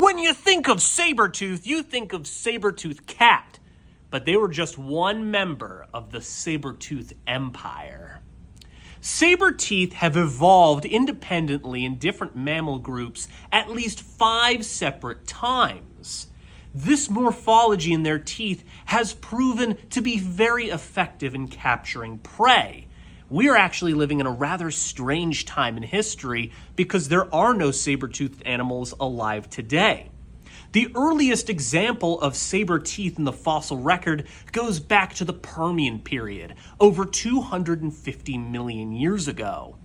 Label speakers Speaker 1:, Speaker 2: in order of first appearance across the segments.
Speaker 1: When you think of Sabertooth, you think of Sabertooth cat, but they were just one member of the Sabertooth empire. Saber teeth have evolved independently in different mammal groups at least 5 separate times. This morphology in their teeth has proven to be very effective in capturing prey. We are actually living in a rather strange time in history because there are no saber-toothed animals alive today. The earliest example of saber teeth in the fossil record goes back to the Permian period, over 250 million years ago.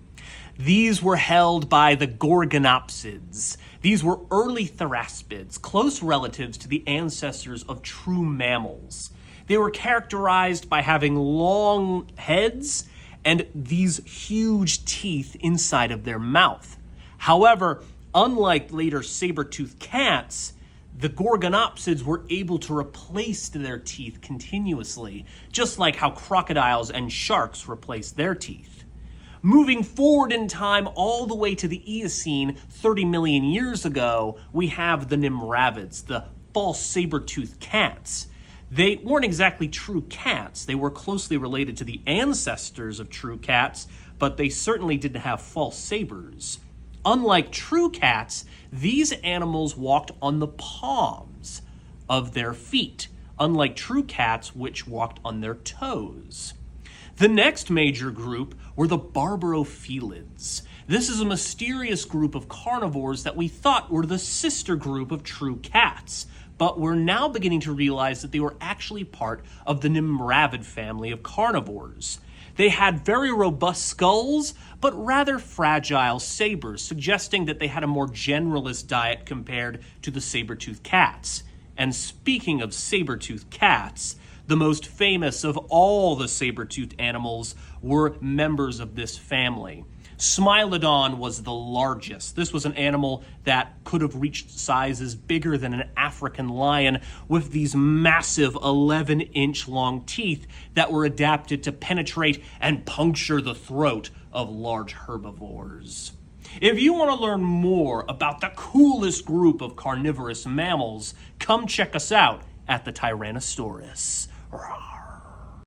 Speaker 1: These were held by the Gorgonopsids. These were early theraspids, close relatives to the ancestors of true mammals. They were characterized by having long heads and these huge teeth inside of their mouth. However, unlike later saber-toothed cats, the Gorgonopsids were able to replace their teeth continuously, just like how crocodiles and sharks replace their teeth. Moving forward in time all the way to the Eocene 30 million years ago, we have the Nimravids, the false saber-toothed cats. They weren't exactly true cats. They were closely related to the ancestors of true cats, but they certainly didn't have false sabers. Unlike true cats, these animals walked on the palms of their feet, unlike true cats, which walked on their toes. The next major group were the Barbaridae. This is a mysterious group of carnivores that we thought were the sister group of true cats, but we're now beginning to realize that they were actually part of the Nimravid family of carnivores. They had very robust skulls, but rather fragile sabers, suggesting that they had a more generalist diet compared to the saber-toothed cats. And speaking of saber-toothed cats, the most famous of all the saber-toothed animals were members of this family. Smilodon was the largest. This was an animal that could have reached sizes bigger than an African lion, with these massive 11-inch long teeth that were adapted to penetrate and puncture the throat of large herbivores. If you want to learn more about the coolest group of carnivorous mammals, come check us out at the Tyrannosaurus. Rawr.